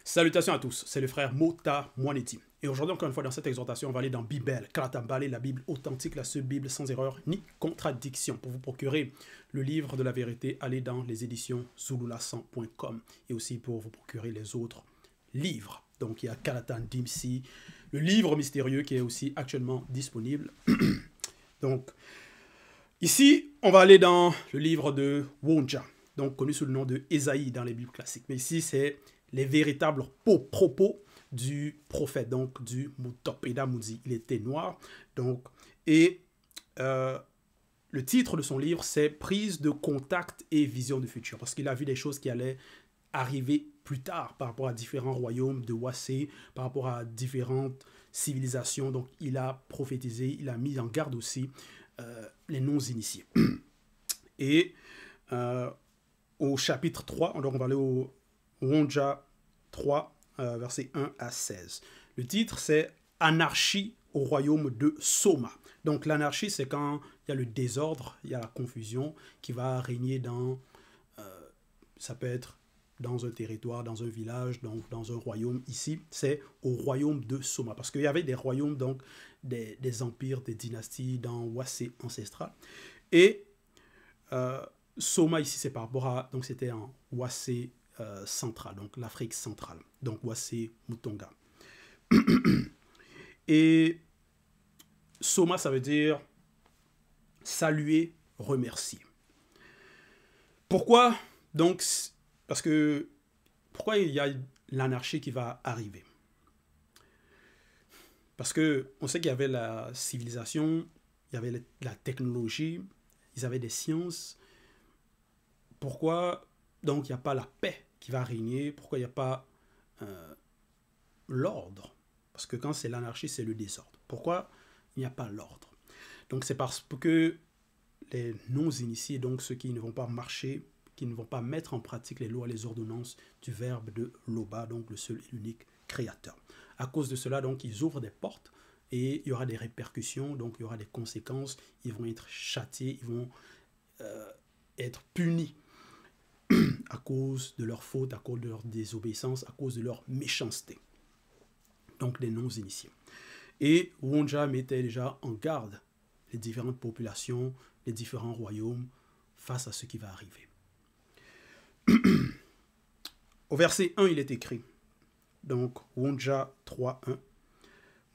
Salutations à tous, c'est le frère Mota Mwaneti. Et aujourd'hui, encore une fois, dans cette exhortation, on va aller dans Bible, Kalatambale, la Bible authentique, la seule Bible sans erreur ni contradiction. Pour vous procurer le livre de la vérité, allez dans les éditions zululasan.com et aussi pour vous procurer les autres livres. Donc, il y a Kalatan Dimsi, le livre mystérieux qui est aussi actuellement disponible. Donc, ici, on va aller dans le livre de Wonja, donc connu sous le nom de Ésaïe dans les Bibles classiques. Mais ici, c'est les véritables propos du prophète, donc du Mutop Eda Moudi. Il était noir. Donc, et le titre de son livre, c'est Prise de contact et vision du futur. Parce qu'il a vu des choses qui allaient arriver plus tard par rapport à différents royaumes de Wassé, par rapport à différentes civilisations. Donc, il a prophétisé, il a mis en garde aussi les non-initiés. Et au chapitre 3, donc on va aller au Wonja 3, versets 1 à 16. Le titre, c'est Anarchie au royaume de Soma. Donc l'anarchie, c'est quand il y a le désordre, il y a la confusion qui va régner dans, ça peut être dans un territoire, dans un village, donc dans un royaume. Ici, c'est au royaume de Soma. Parce qu'il y avait des royaumes, donc des empires, des dynasties dans Wassé ancestral. Et Soma, ici, c'est par rapport à, donc c'était en Wassé central, donc l'Afrique centrale, donc Wassé Mutonga. Et Soma, ça veut dire saluer, remercier. Pourquoi? Donc, parce que, pourquoi il y a l'anarchie qui va arriver? Parce que on sait qu'il y avait la civilisation, il y avait la technologie, ils avaient des sciences. Pourquoi donc il n'y a pas la paix qui va régner? Pourquoi il n'y a pas l'ordre? Parce que quand c'est l'anarchie, c'est le désordre. Pourquoi il n'y a pas l'ordre? Donc c'est parce que les non-initiés, donc ceux qui ne vont pas marcher, qui ne vont pas mettre en pratique les lois, les ordonnances du verbe de Loba, donc le seul et l'unique créateur. À cause de cela, donc ils ouvrent des portes et il y aura des répercussions, donc il y aura des conséquences, ils vont être châtiés, ils vont être punis à cause de leur faute, à cause de leur désobéissance, à cause de leur méchanceté. Donc des non-initiés. Et Wonja mettait déjà en garde les différentes populations, les différents royaumes face à ce qui va arriver. Au verset 1, il est écrit, donc Wonja 3.1,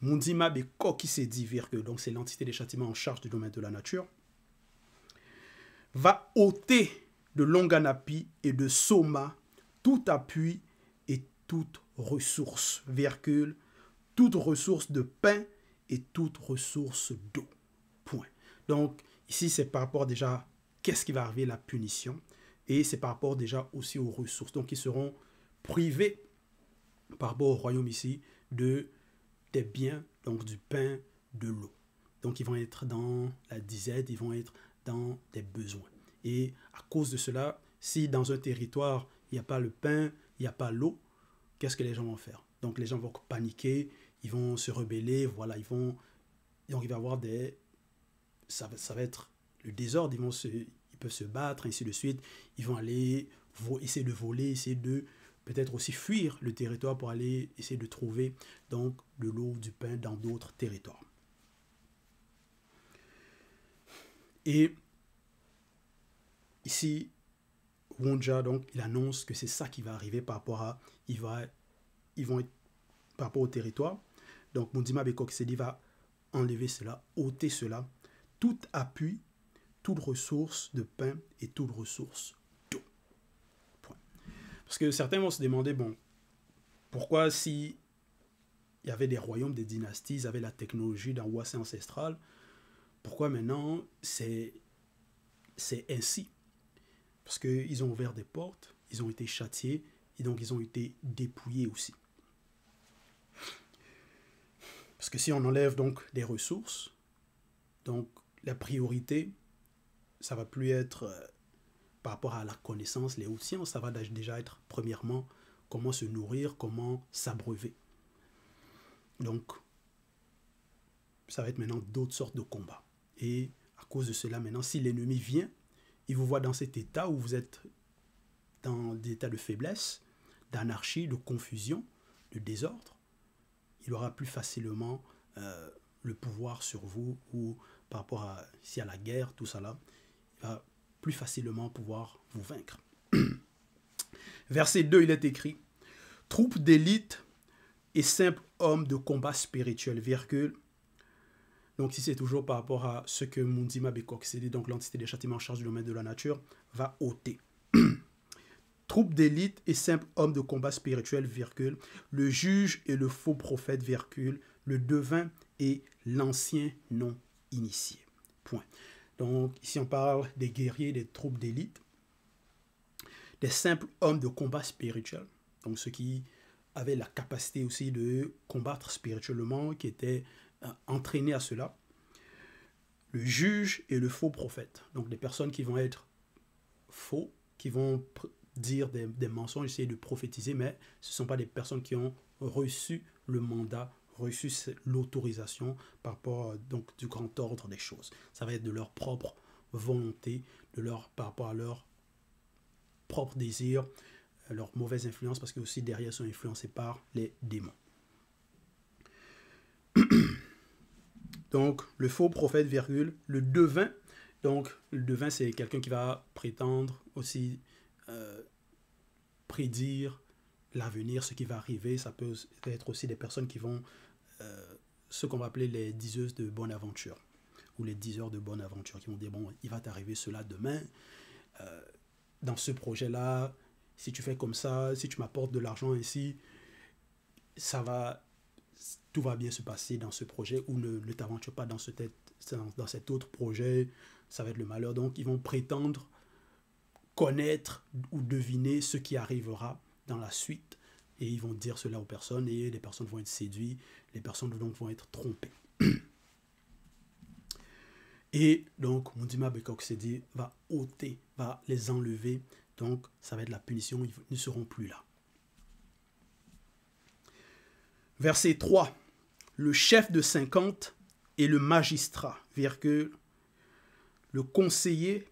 Mundima Beko qui s'est dit, donc c'est l'entité des châtiments en charge du domaine de la nature, va ôter de Longanapi et de Soma tout appui et toute ressource, virgule, toute ressource de pain et toute ressource d'eau. Point. Donc, ici, c'est par rapport déjà, qu'est-ce qui va arriver, la punition, et c'est par rapport déjà aussi aux ressources. Donc, ils seront privés, par rapport au royaume ici, des biens, donc du pain, de l'eau. Donc, ils vont être dans la disette, ils vont être dans des besoins. Et à cause de cela, si dans un territoire, il n'y a pas le pain, il n'y a pas l'eau, qu'est-ce que les gens vont faire? Donc, les gens vont paniquer, ils vont se rebeller, voilà, donc il va y avoir ça va être le désordre, ils peuvent se battre, ainsi de suite, ils vont aller essayer de voler, essayer de peut-être aussi fuir le territoire pour aller essayer de trouver donc de l'eau, du pain dans d'autres territoires. Et ici, Wonja, donc, il annonce que c'est ça qui va arriver par rapport à, ils vont être par rapport au territoire. Donc, Mundima Beko Kisedi va enlever cela, ôter cela, tout appui, toute ressource de pain et toute ressource d'eau. Point. Parce que certains vont se demander, bon, pourquoi si il y avait des royaumes, des dynasties, ils avaient la technologie dans Wassé ancestral, pourquoi maintenant c'est ainsi? Parce qu'ils ont ouvert des portes, ils ont été châtiés, et donc ils ont été dépouillés aussi. Parce que si on enlève donc des ressources, donc la priorité, ça ne va plus être par rapport à la connaissance, les hautes sciences, ça va déjà être premièrement comment se nourrir, comment s'abreuver. Donc, ça va être maintenant d'autres sortes de combats. Et à cause de cela, maintenant, si l'ennemi vient, il vous voit dans cet état où vous êtes dans des états de faiblesse, d'anarchie, de confusion, de désordre, il aura plus facilement le pouvoir sur vous, ou par rapport à s'il y a la guerre, tout ça là, il va plus facilement pouvoir vous vaincre. Verset 2, il est écrit: troupes d'élite et simples hommes de combat spirituel, virgule. Donc ici, c'est toujours par rapport à ce que Mundima Bekoksédi, donc l'entité des châtiments en charge du domaine de la nature, va ôter. Troupes d'élite et simples hommes de combat spirituel, virgule. Le juge et le faux prophète, virgule. Le devin et l'ancien non initié. Point. Donc ici, on parle des guerriers, des troupes d'élite, des simples hommes de combat spirituel, donc ceux qui avaient la capacité aussi de combattre spirituellement, qui étaient entraînés à cela. Le juge et le faux prophète, donc des personnes qui vont être faux, qui vont dire des mensonges, essayer de prophétiser, mais ce ne sont pas des personnes qui ont reçu le mandat, reçu l'autorisation par rapport donc, du grand ordre des choses. Ça va être de leur propre volonté, par rapport à leur propre désir, leur mauvaise influence, parce que aussi derrière sont influencés par les démons. Donc, le faux prophète, virgule, le devin. Donc, le devin, c'est quelqu'un qui va prétendre aussi prédire l'avenir, ce qui va arriver. Ça peut être aussi des personnes qui vont, ce qu'on va appeler les diseuses de bonne aventure, ou les diseurs de bonne aventure, qui vont dire, bon, il va t'arriver cela demain, dans ce projet-là, si tu fais comme ça, si tu m'apportes de l'argent ici, tout va bien se passer dans ce projet, ou ne t'aventure pas dans cet autre projet, ça va être le malheur. Donc, ils vont prétendre connaître ou deviner ce qui arrivera dans la suite, et ils vont dire cela aux personnes, et les personnes vont être séduites, les personnes donc vont être trompées. Et donc, Mundima Bekoksédi va ôter, va les enlever, donc ça va être la punition, ils ne seront plus là. Verset 3. Le chef de 50 et le magistrat, virgule, le conseiller,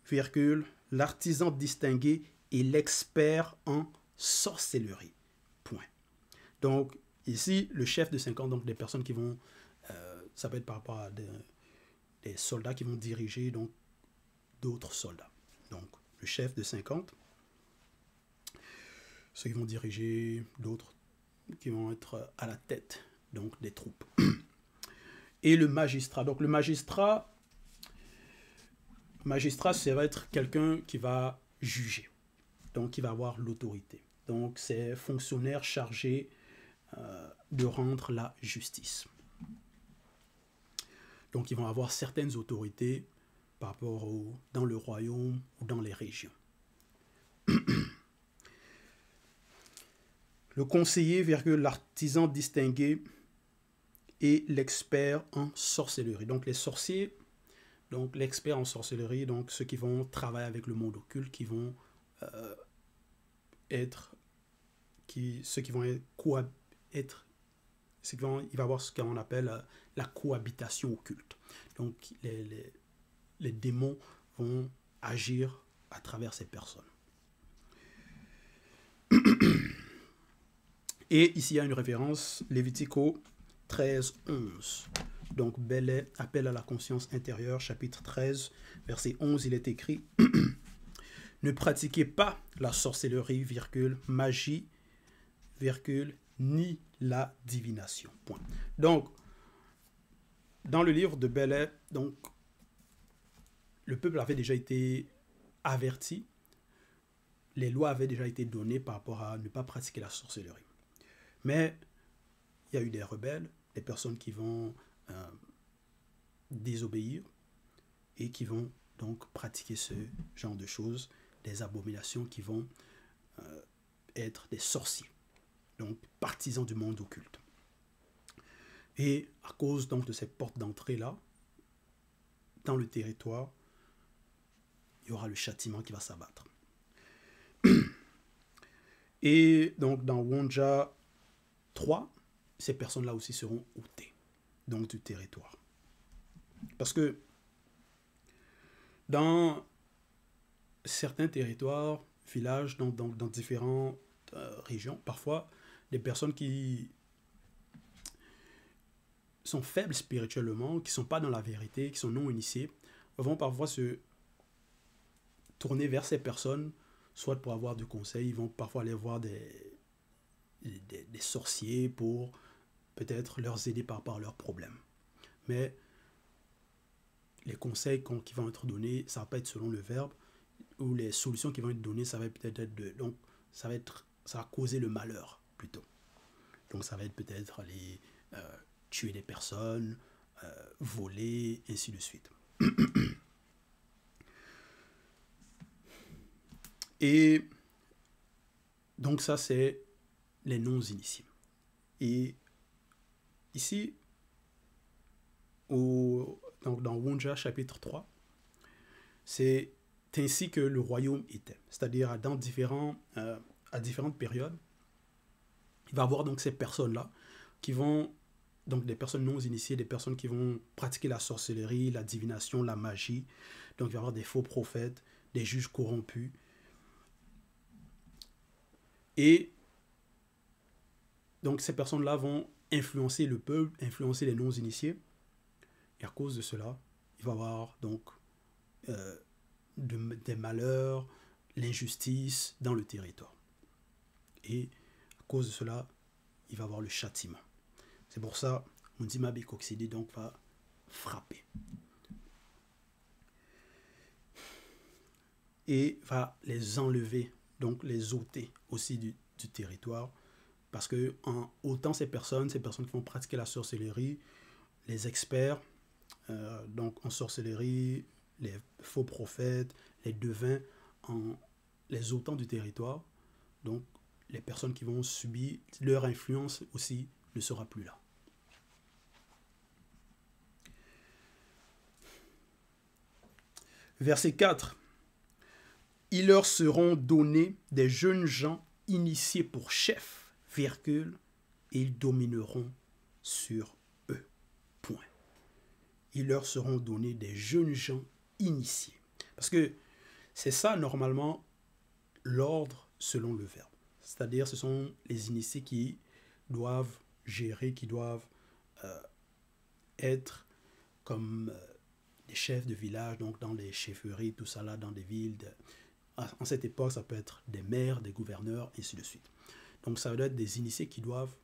virgule, l'artisan distingué et l'expert en sorcellerie. Point. Donc, ici, le chef de 50, donc des personnes qui vont, ça peut être par rapport à des soldats qui vont diriger donc d'autres soldats. Donc, le chef de 50, ceux qui vont diriger d'autres, qui vont être à la tête donc des troupes. Et le magistrat. Donc, le magistrat, ça va être quelqu'un qui va juger, donc qui va avoir l'autorité. Donc, c'est fonctionnaire chargé de rendre la justice. Donc, ils vont avoir certaines autorités par rapport dans le royaume ou dans les régions. Le conseiller, virgule, l'artisan distingué et l'expert en sorcellerie. Donc, les sorciers, donc l'expert en sorcellerie, donc ceux qui vont travailler avec le monde occulte, qui vont il va y avoir ce qu'on appelle la cohabitation occulte. Donc, les démons vont agir à travers ces personnes. Et ici, il y a une référence, Lévitico 13, 11. Donc, Bellet, appel à la conscience intérieure, chapitre 13, verset 11, il est écrit « Ne pratiquez pas la sorcellerie, virgule, magie, virgule, ni la divination. » Point. Donc, dans le livre de Bellet, donc, le peuple avait déjà été averti, les lois avaient déjà été données par rapport à ne pas pratiquer la sorcellerie. Mais il y a eu des rebelles, des personnes qui vont désobéir et qui vont donc pratiquer ce genre de choses, des abominations qui vont être des sorciers, donc partisans du monde occulte. Et à cause donc de cette porte d'entrée-là, dans le territoire, il y aura le châtiment qui va s'abattre. Et donc dans Wonja 3, ces personnes-là aussi seront ôtées, donc du territoire. Parce que dans certains territoires, villages, dans différents régions, parfois, des personnes qui sont faibles spirituellement, qui ne sont pas dans la vérité, qui sont non initiés, vont parfois se tourner vers ces personnes, soit pour avoir du conseil, ils vont parfois aller voir des sorciers pour peut-être leur aider par rapport à leurs problèmes. Mais les conseils qui vont être donnés, ça ne va pas être selon le verbe, ou les solutions qui vont être données, ça va peut-être être donc ça va causer le malheur plutôt. Donc ça va être peut-être aller tuer des personnes, voler, ainsi de suite. Et donc ça, c'est les non-initiés. Et ici, donc dans Wonja chapitre 3, c'est ainsi que le royaume était. C'est-à-dire à différentes périodes, il va y avoir donc ces personnes-là qui vont, donc des personnes non initiées, des personnes qui vont pratiquer la sorcellerie, la divination, la magie. Donc il va y avoir des faux prophètes, des juges corrompus. Et donc ces personnes-là vont influencer le peuple, influencer les non-initiés. Et à cause de cela, il va y avoir donc des malheurs, l'injustice dans le territoire. Et à cause de cela, il va y avoir le châtiment. C'est pour ça, on dit Mabikoxidi donc va frapper. Et va les enlever, donc les ôter aussi du territoire. Parce que en ôtant ces personnes qui vont pratiquer la sorcellerie, les experts, donc en sorcellerie, les faux prophètes, les devins, en les ôtant du territoire, donc les personnes qui vont subir, leur influence aussi ne sera plus là. Verset 4. Ils leur seront donnés des jeunes gens initiés pour chefs, virgule, et ils domineront sur eux. Point. Ils leur seront donnés des jeunes gens initiés. Parce que c'est ça, normalement, l'ordre selon le verbe. C'est-à-dire, ce sont les initiés qui doivent gérer, qui doivent être comme des chefs de village, donc dans les chefferies, tout ça là, dans des villes. En cette époque, ça peut être des maires, des gouverneurs, et ainsi de suite. Donc, ça doit être des initiés qui doivent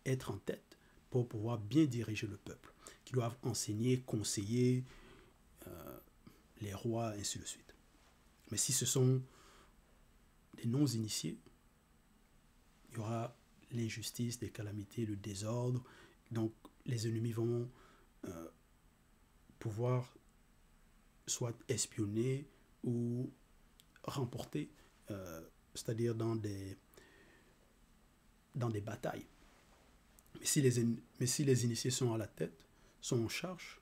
être en tête pour pouvoir bien diriger le peuple, qui doivent enseigner, conseiller les rois, et ainsi de suite. Mais si ce sont des non-initiés, il y aura l'injustice, les calamités, le désordre. Donc, les ennemis vont pouvoir soit espionner ou remporter, c'est-à-dire dans des batailles. Mais si les initiés sont à la tête, sont en charge,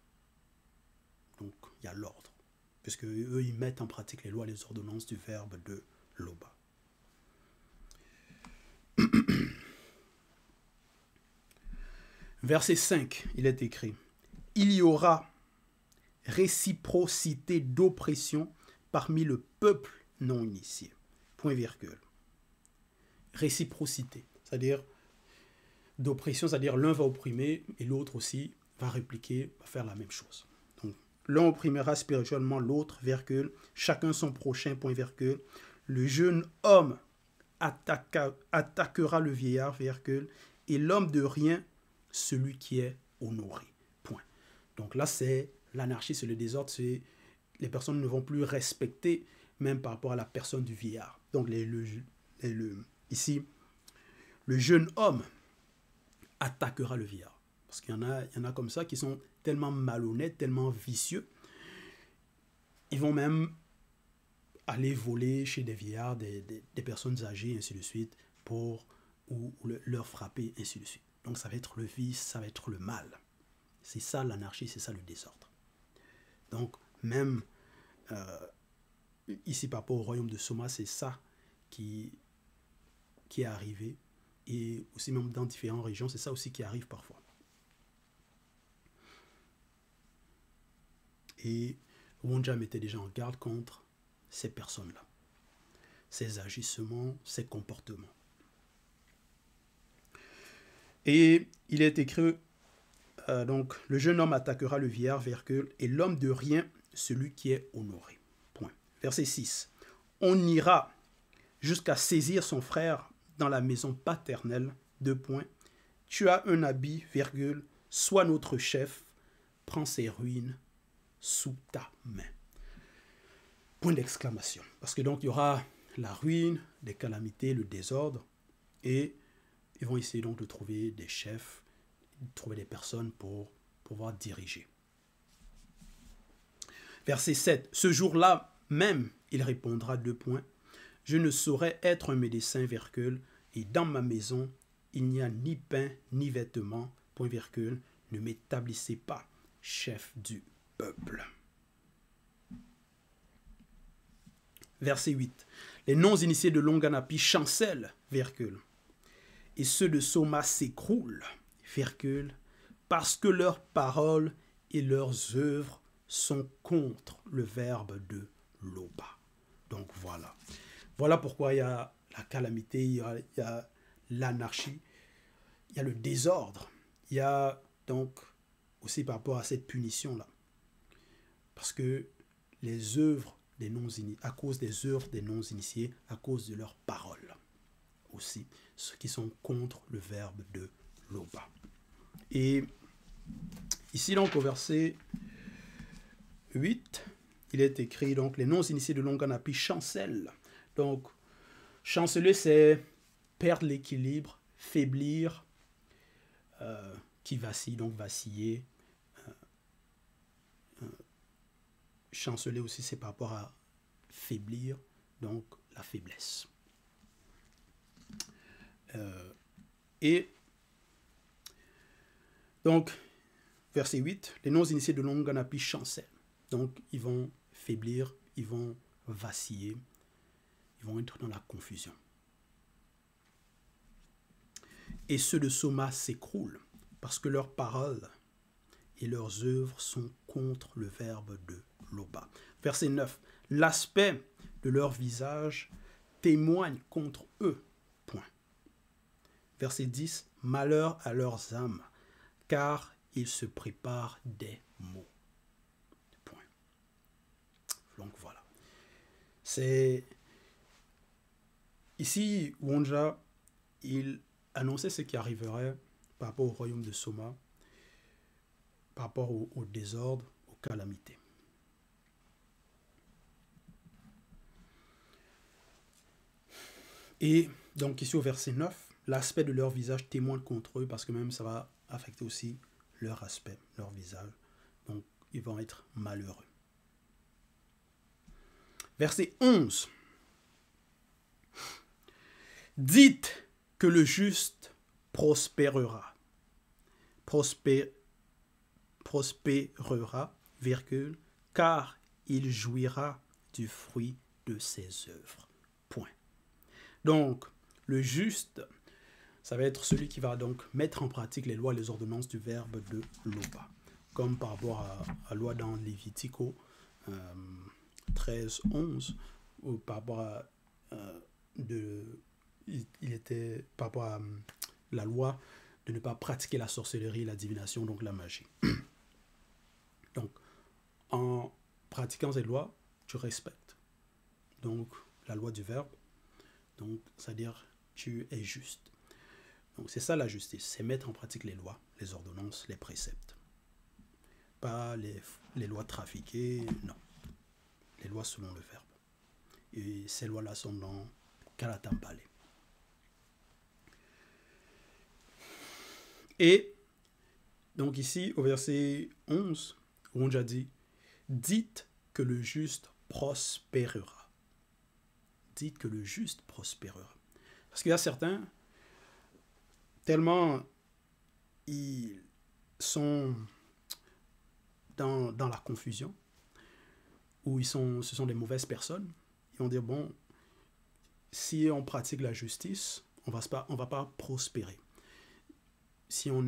donc il y a l'ordre. Puisque eux, ils mettent en pratique les lois et les ordonnances du verbe de Loba. Verset 5, il est écrit « Il y aura réciprocité d'oppression parmi le peuple non initié. » Point virgule. Réciprocité, c'est-à-dire d'oppression, c'est-à-dire l'un va opprimer et l'autre aussi va répliquer, va faire la même chose. Donc, l'un opprimera spirituellement l'autre, virgule, chacun son prochain, point virgule. Le jeune homme attaquera le vieillard, virgule, et l'homme de rien, celui qui est honoré, point. Donc là, c'est l'anarchie, c'est le désordre, c'est les personnes ne vont plus respecter, même par rapport à la personne du vieillard. Donc ici, le jeune homme attaquera le vieillard. Parce qu'il y en a comme ça qui sont tellement malhonnêtes, tellement vicieux. Ils vont même aller voler chez des vieillards, des personnes âgées, ainsi de suite, ou leur frapper, ainsi de suite. Donc ça va être le vice, ça va être le mal. C'est ça l'anarchie, c'est ça le désordre. Donc même ici par rapport au royaume de Soma, c'est ça qui est arrivé. Et aussi même dans différentes régions, c'est ça aussi qui arrive parfois. Et Wonja mettait déjà en garde contre ces personnes-là. ses agissements, ses comportements. Et il est écrit, donc, le jeune homme attaquera le vieillard, virgule, et l'homme de rien, celui qui est honoré. Point. Verset 6. On ira jusqu'à saisir son frère dans la maison paternelle, 2 points. Tu as un habit, virgule, sois notre chef, prends ses ruines sous ta main. Point d'exclamation. Parce que donc il y aura la ruine, des calamités, le désordre, et ils vont essayer donc de trouver des chefs, de trouver des personnes pour pouvoir diriger. Verset 7. Ce jour-là même, il répondra, 2 points. Je ne saurais être un médecin, virgule, et dans ma maison, il n'y a ni pain, ni vêtements, point virgule, ne m'établissez pas, chef du peuple. Verset 8. Les non-initiés de Longanapi chancellent, virgule, et ceux de Soma s'écroulent, virgule, parce que leurs paroles et leurs œuvres sont contre le verbe de Loba. Donc voilà. Voilà pourquoi il y a la calamité, il y a l'anarchie, il y a le désordre. Il y a donc aussi par rapport à cette punition-là. Parce que les œuvres des non-initiés, à cause des œuvres des non-initiés, à cause de leurs paroles aussi, ceux qui sont contre le verbe de Loba. Et ici donc au verset 8, il est écrit donc les non-initiés de Longanapi chancellent. Donc chanceler, c'est perdre l'équilibre, faiblir, qui vacille, donc vaciller. Chanceler aussi, c'est par rapport à faiblir, donc la faiblesse. Et donc, verset 8, les non-initiés de Longanapi chancellent. Donc, ils vont faiblir, ils vont vaciller, ils vont être dans la confusion. Et ceux de Soma s'écroulent parce que leurs paroles et leurs œuvres sont contre le verbe de Loba. Verset 9. L'aspect de leur visage témoigne contre eux. Point. Verset 10. Malheur à leurs âmes, car ils se préparent des maux. Point. Donc voilà. C'est ici Wonja, il annonçait ce qui arriverait par rapport au royaume de Soma, par rapport au désordre, aux calamités. Et donc ici au verset 9, l'aspect de leur visage témoigne contre eux parce que même ça va affecter aussi leur aspect, leur visage. Donc ils vont être malheureux. Verset 11. Dites que le juste prospérera. Prospérera, virgule, car il jouira du fruit de ses œuvres. Point. Donc, le juste, ça va être celui qui va donc mettre en pratique les lois et les ordonnances du verbe de Loba. Comme par rapport à la loi dans Lévitico 13, 11, ou par rapport à il était par rapport à la loi de ne pas pratiquer la sorcellerie, la divination, donc la magie. Donc, en pratiquant ces lois, tu respectes donc la loi du verbe. Donc, c'est-à-dire tu es juste. Donc, c'est ça la justice, c'est mettre en pratique les lois, les ordonnances, les préceptes. Pas les lois trafiquées, non. Les lois selon le verbe. Et ces lois-là sont dans Kalatambale. Et donc ici, au verset 11, on a dit, dites que le juste prospérera. Dites que le juste prospérera. Parce qu'il y a certains, tellement ils sont dans la confusion, ou ce sont des mauvaises personnes, ils vont dire, bon, si on pratique la justice, on va pas prospérer. Si on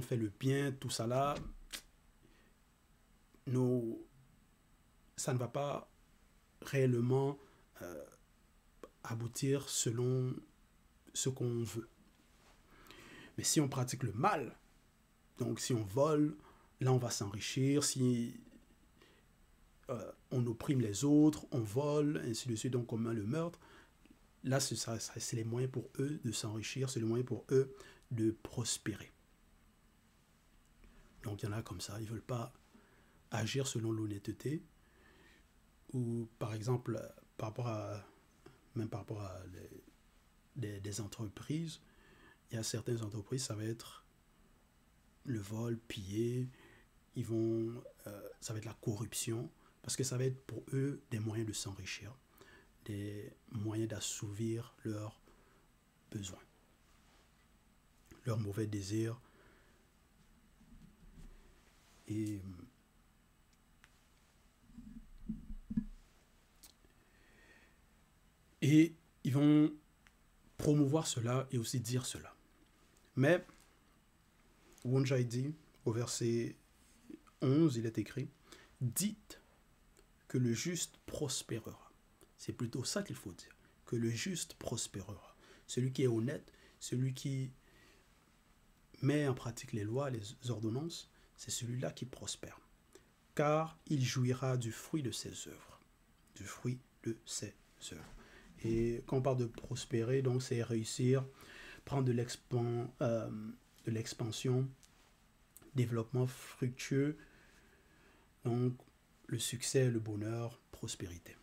fait le bien, tout ça là, ça ne va pas réellement aboutir selon ce qu'on veut. Mais si on pratique le mal, donc si on vole, là on va s'enrichir. Si on opprime les autres, on vole, ainsi de suite, on commet le meurtre, là c'est les moyens pour eux de s'enrichir, c'est le moyen pour eux de prospérer. Donc il y en a comme ça, ils ne veulent pas agir selon l'honnêteté, ou par exemple, par rapport à des entreprises, il y a certaines entreprises, ça va être le vol, piller, ça va être la corruption, parce que ça va être pour eux des moyens de s'enrichir, des moyens d'assouvir leurs besoins, leurs mauvais désirs. Et ils vont promouvoir cela et aussi dire cela. Mais, Wonjai dit, au verset 11, il est écrit, « Dites que le juste prospérera. » C'est plutôt ça qu'il faut dire, que le juste prospérera. Celui qui est honnête, celui qui met en pratique les lois, les ordonnances, c'est celui-là qui prospère. Car il jouira du fruit de ses œuvres. Du fruit de ses œuvres. Et quand on parle de prospérer, donc c'est réussir, prendre de l'expansion, développement fructueux, donc le succès, le bonheur, prospérité.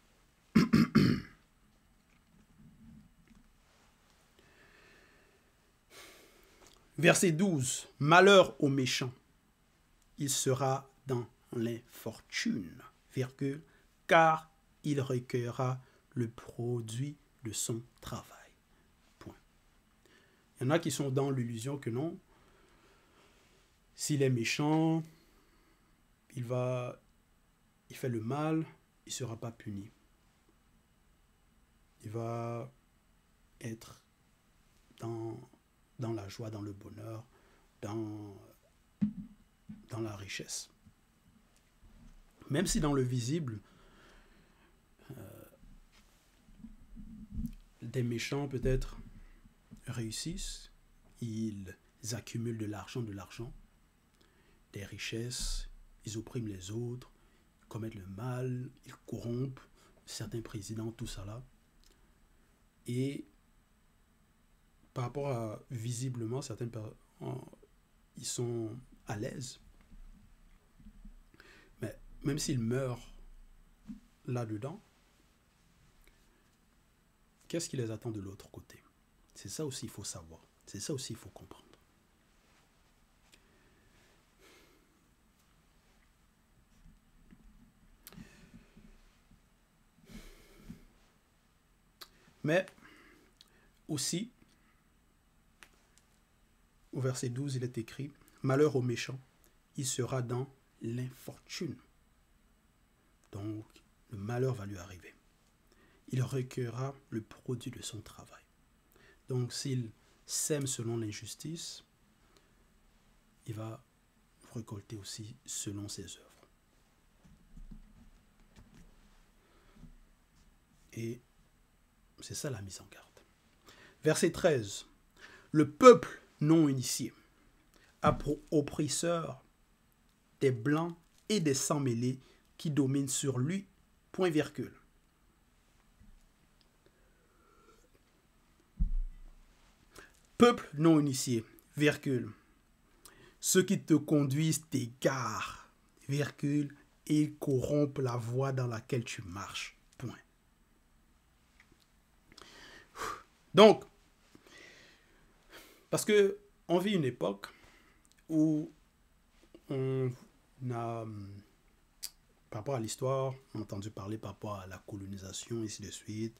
Verset 12. Malheur aux méchants, il sera dans l'infortune, virgule, car il recueillera le produit de son travail. Point. Il y en a qui sont dans l'illusion que non, s'il est méchant, il fait le mal, il ne sera pas puni. Il va être dans la joie, dans le bonheur, dans la richesse. Même si dans le visible, des méchants peut-être réussissent, ils accumulent de l'argent, des richesses, ils oppriment les autres, ils commettent le mal, ils corrompent certains présidents, tout ça là. Et par rapport à, visiblement, certaines personnes, ils sont à l'aise. Mais même s'ils meurent là-dedans, qu'est-ce qui les attend de l'autre côté? C'est ça aussi il faut savoir. C'est ça aussi il faut comprendre. Mais aussi, au verset 12, il est écrit, « Malheur au méchant, il sera dans l'infortune. » Donc, le malheur va lui arriver. Il recueillera le produit de son travail. Donc, s'il sème selon l'injustice, il va récolter aussi selon ses œuvres. Et c'est ça la mise en garde. Verset 13. Le peuple non initié a pour oppresseur des blancs et des sans-mêlés qui dominent sur lui, point virgule. Peuple non initié, virgule. Ceux qui te conduisent t'égarent, virgule, et corrompent la voie dans laquelle tu marches, point. Donc, parce que on vit une époque où on a, par rapport à l'histoire, on a entendu parler par rapport à la colonisation, ainsi de suite,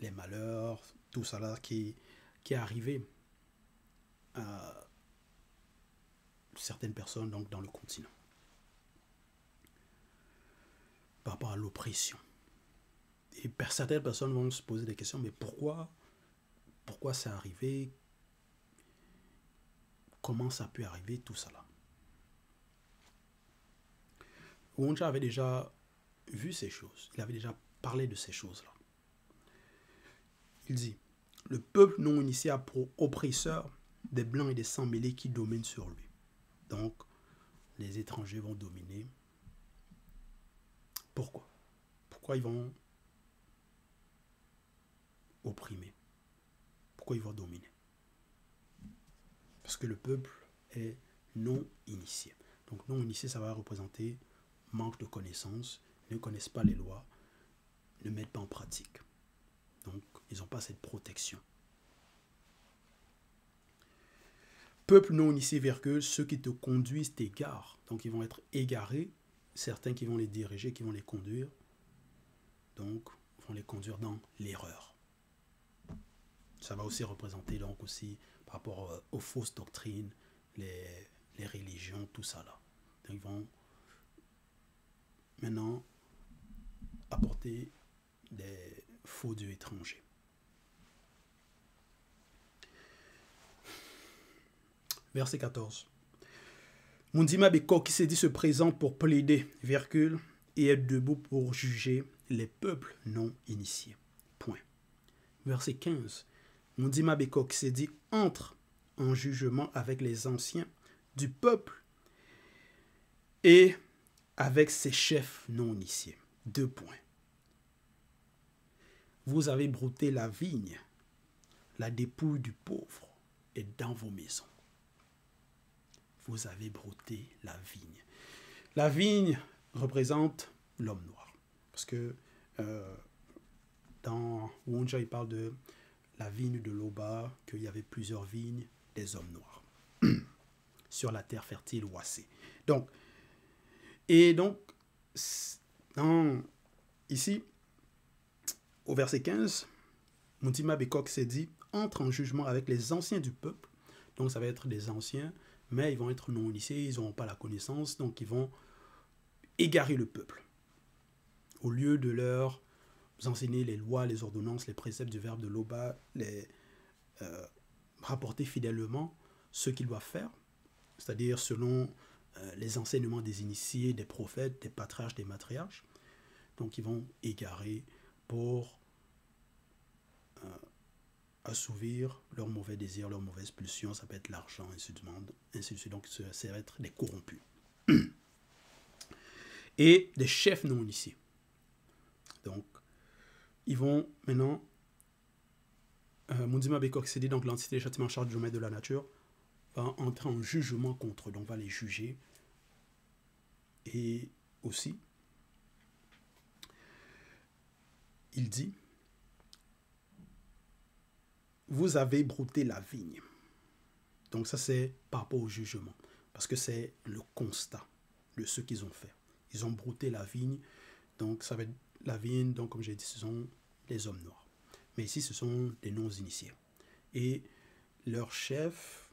les malheurs, tout ça là qui est arrivé à certaines personnes donc, dans le continent. Par rapport à l'oppression. Et certaines personnes vont se poser des questions, mais pourquoi c'est arrivé? Comment ça a pu arriver, tout ça là? Wonja avait déjà vu ces choses, il avait déjà parlé de ces choses-là. il dit, le peuple non initié a pour oppresseur des blancs et des sans-mêlés qui dominent sur lui. Donc, les étrangers vont dominer. Pourquoi? Pourquoi ils vont opprimer? Pourquoi ils vont dominer? Parce que le peuple est non initié. Donc non initié, ça va représenter manque de connaissances, ne connaissent pas les lois, ne mettent pas en pratique. Donc ils n'ont pas cette protection. Peuple non initié, virgule, ceux qui te conduisent t'égarent. Donc ils vont être égarés, certains qui vont les diriger, qui vont les conduire. Donc vont les conduire dans l'erreur. Ça va aussi représenter donc aussi par rapport aux fausses doctrines, les religions, tout ça là. Donc ils vont maintenant apporter des faux dieux étrangers. Verset 14. Mundima Beko qui s'est dit se présente pour plaider, virgule, et être debout pour juger les peuples non initiés. Point. Verset 15. Mundima Beko qui s'est dit entre en jugement avec les anciens du peuple et avec ses chefs non initiés. 2 points. Vous avez brouté la vigne, la dépouille du pauvre est dans vos maisons. Vous avez brouté la vigne. La vigne représente l'homme noir. Parce que dans Wonja, il parle de la vigne de Loba, qu'il y avait plusieurs vignes des hommes noirs sur la terre fertile Ouassé. Donc, ici, au verset 15, Mundima Bekok s'est dit, entre en jugement avec les anciens du peuple. Donc, ça va être des anciens, mais ils vont être non initiés, ils n'auront pas la connaissance, donc ils vont égarer le peuple. Au lieu de leur enseigner les lois, les ordonnances, les préceptes du verbe de Loba, les rapporter fidèlement ce qu'ils doivent faire, c'est-à-dire selon les enseignements des initiés, des prophètes, des patriarches, des matriarches. Donc ils vont égarer pour assouvir leurs mauvais désirs, leurs mauvaises pulsions, ça peut être l'argent, ainsi de suite. Donc ça va être des corrompus. Et des chefs non initiés. Donc, ils vont maintenant, Mundima Bekok s'est dit, donc l'entité des châtiments en charge du domaine de la nature, va entrer en jugement contre eux, donc va les juger. Et aussi, il dit, vous avez brouté la vigne. Donc ça c'est par rapport au jugement, parce que c'est le constat de ce qu'ils ont fait. Ils ont brouté la vigne, donc ça va être la vigne, donc comme j'ai dit, ce sont les hommes noirs. Mais ici, ce sont des non-initiés. Et leurs chefs,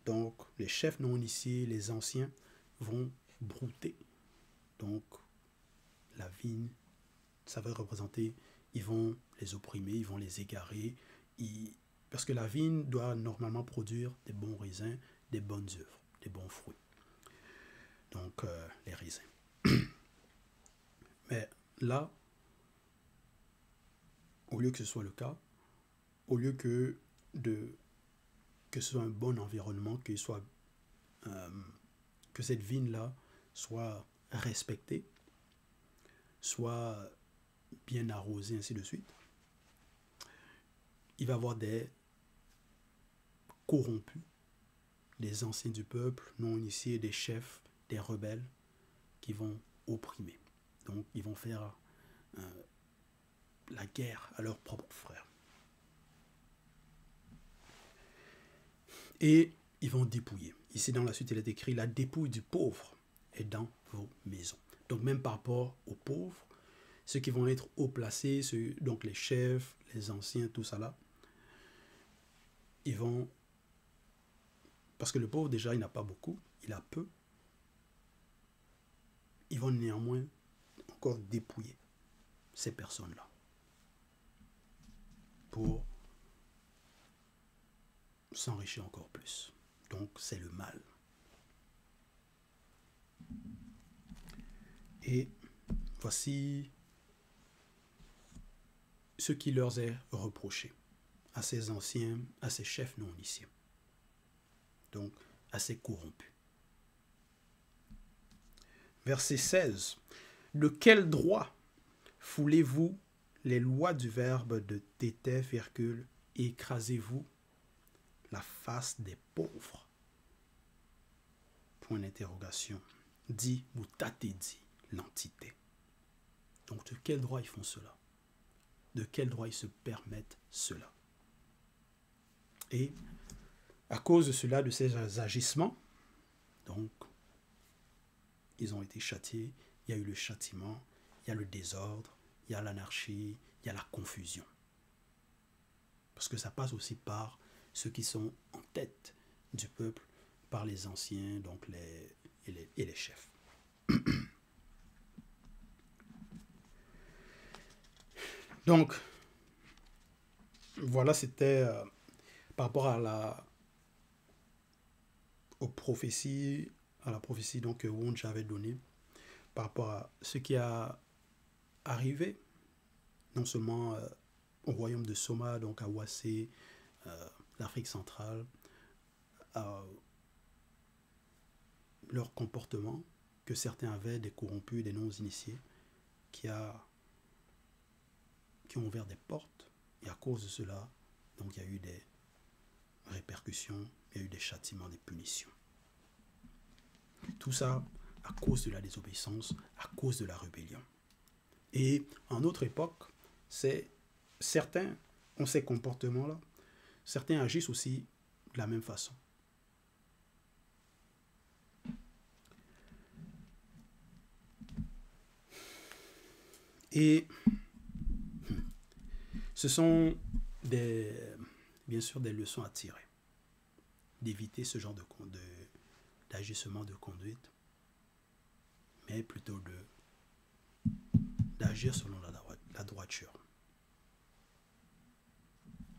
donc les chefs non-initiés, les anciens, vont brouter. Donc la vigne, ça va représenter, ils vont les opprimer, ils vont les égarer, parce que la vigne doit normalement produire des bons raisins, des bonnes œuvres, des bons fruits. Donc les raisins. Mais là, au lieu que ce soit le cas, au lieu que ce soit un bon environnement, que cette vigne-là soit respectée, soit bien arrosée, ainsi de suite, il va y avoir des corrompus, des anciens du peuple, non initiés, des chefs, des rebelles, qui vont opprimer. Donc, ils vont faire la guerre à leurs propres frères. Et ils vont dépouiller. Ici, dans la suite, il est écrit, la dépouille du pauvre est dans vos maisons. Donc, même par rapport aux pauvres, ceux qui vont être haut placés, donc les chefs, les anciens, tout ça là, ils vont, parce que le pauvre, déjà, il n'a pas beaucoup, il a peu, ils vont néanmoins encore dépouiller ces personnes-là pour s'enrichir encore plus. Donc, c'est le mal. Et voici ce qui leur est reproché. à ses anciens, à ses chefs non initiés. Donc, à ses corrompus. Verset 16. De quel droit foulez-vous les lois du verbe de tété, virgule, et écrasez-vous la face des pauvres? Point d'interrogation. Dit ou tâtez dit l'entité. Donc de quel droit ils font cela? De quel droit ils se permettent cela? Et à cause de cela, de ces agissements, donc ils ont été châtiés, il y a eu le châtiment, il y a le désordre, il y a l'anarchie, il y a la confusion. Parce que ça passe aussi par ceux qui sont en tête du peuple, par les anciens, donc les chefs. Donc, voilà, c'était par rapport à aux prophéties, à la prophétie donc, que Wunsch avait donnée, par rapport à ce qui a arrivé, non seulement au royaume de Soma, donc à Ouassé, l'Afrique centrale, leur comportement que certains avaient, des corrompus, des non-initiés, qui ont ouvert des portes, et à cause de cela, donc il y a eu des répercussions, il y a eu des châtiments, des punitions. Tout ça à cause de la désobéissance, à cause de la rébellion. Et en notre époque, certains ont ces comportements-là, certains agissent aussi de la même façon. Et ce sont bien sûr des leçons à tirer, d'éviter ce genre d'agissement de conduite, mais plutôt d'agir selon la droiture.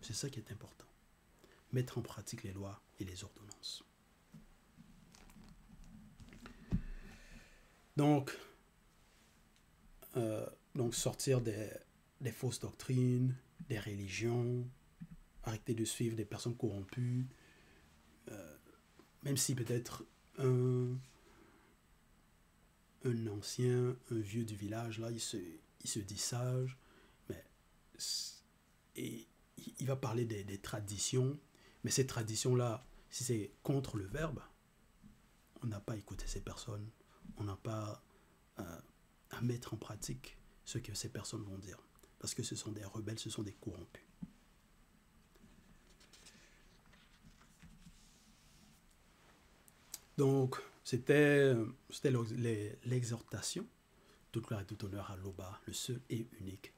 C'est ça qui est important. Mettre en pratique les lois et les ordonnances. Donc sortir des fausses doctrines, des religions, arrêter de suivre des personnes corrompues, même si peut-être un ancien, un vieux du village, là, il se dit sage, mais et il va parler des traditions, mais ces traditions-là, si c'est contre le verbe, on n'a pas écouté ces personnes, on n'a pas à mettre en pratique ce que ces personnes vont dire, parce que ce sont des rebelles, ce sont des corrompus. Donc, c'était l'exhortation. Toute gloire et tout honneur à l'Oba, le seul et unique